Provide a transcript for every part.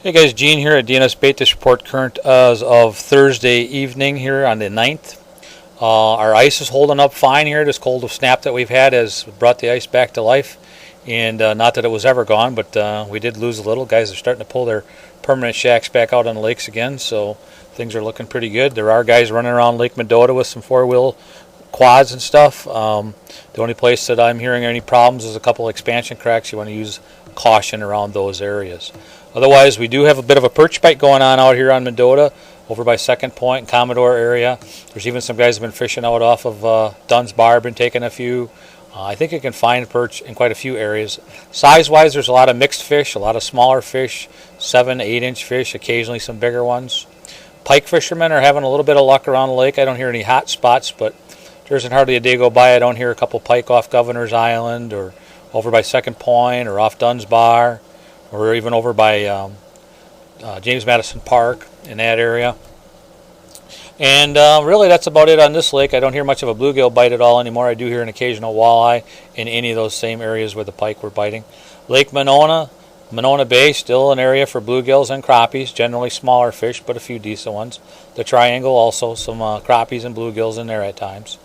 Hey guys, Gene here at DNS Bait. This report current as of Thursday evening here on the 9th. Our ice is holding up fine here. This cold snap that we've had has brought the ice back to life. And not that it was ever gone, but we did lose a little. Guys are starting to pull their permanent shacks back out on the lakes again, so things are looking pretty good. There are guys running around Lake Mendota with some four-wheel quads and stuff. The only place that I'm hearing any problems is a couple expansion cracks. You want to use caution around those areas. Otherwise, we do have a bit of a perch bite going on out here on Mendota, over by Second Point and Commodore area. There's even some guys have been fishing out off of Dunn's Bar, been taking a few. I think you can find perch in quite a few areas. Size-wise, there's a lot of mixed fish, a lot of smaller fish, 7 to 8-inch fish, occasionally some bigger ones. Pike fishermen are having a little bit of luck around the lake. I don't hear any hot spots, but there isn't hardly a day go by I don't hear a couple pike off Governor's Island or over by Second Point or off Dunn's Bar, or even over by James Madison Park in that area. And really that's about it on this lake. I don't hear much of a bluegill bite at all anymore. I do hear an occasional walleye in any of those same areas where the pike were biting. Lake Monona, Monona Bay, still an area for bluegills and crappies, generally smaller fish, but a few decent ones. The Triangle also, some crappies and bluegills in there at times.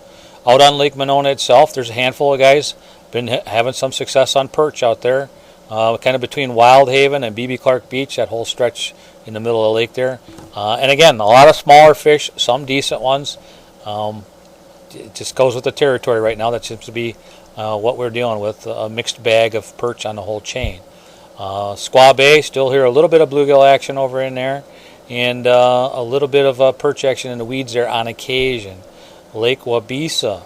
Out on Lake Monona itself, there's a handful of guys been having some success on perch out there. Kind of between Wild Haven and B.B. Clark Beach, that whole stretch in the middle of the lake there. And again, a lot of smaller fish, some decent ones. It just goes with the territory right now. That seems to be what we're dealing with, a mixed bag of perch on the whole chain. Squaw Bay, still hear a little bit of bluegill action over in there, and a little bit of perch action in the weeds there on occasion. Lake Wabeesa,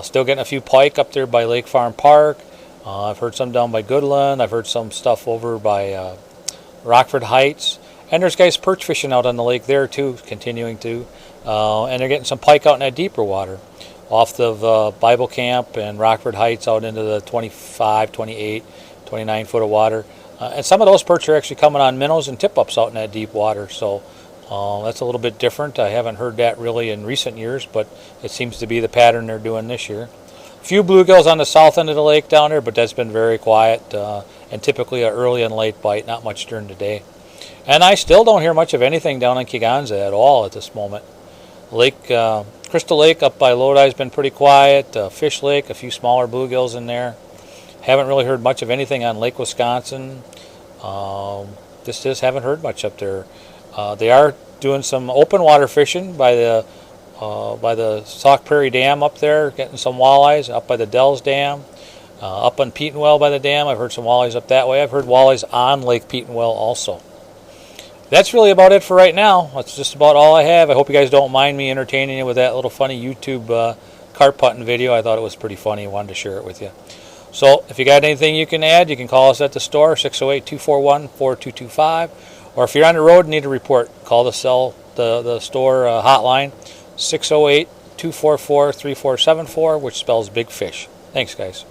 still getting a few pike up there by Lake Farm Park. I've heard some down by Goodland. I've heard some stuff over by Rockford Heights. And there's guys perch fishing out on the lake there too, continuing to. And they're getting some pike out in that deeper water off of Bible Camp and Rockford Heights out into the 25, 28, 29 foot of water. And some of those perch are actually coming on minnows and tip-ups out in that deep water. So that's a little bit different. I haven't heard that really in recent years, but it seems to be the pattern they're doing this year. Few bluegills on the south end of the lake down there, but that's been very quiet and typically an early and late bite, not much during the day. And I still don't hear much of anything down in Kegonsa at all at this moment. Crystal Lake up by Lodi has been pretty quiet. Fish Lake, a few smaller bluegills in there. Haven't really heard much of anything on Lake Wisconsin. Just haven't heard much up there. They are doing some open water fishing by the Sauk Prairie Dam up there, getting some walleyes up by the Dells Dam, up on Petenwell by the dam. I've heard some walleyes up that way. I've heard walleyes on Lake Petenwell also. That's really about it for right now. That's just about all I have. I hope you guys don't mind me entertaining you with that little funny YouTube carp hunting video. I thought it was pretty funny. I wanted to share it with you. So if you got anything you can add, you can call us at the store, 608-241-4225. Or if you're on the road and need a report, call the store hotline, 608-244-3474, which spells Big Fish. Thanks, guys.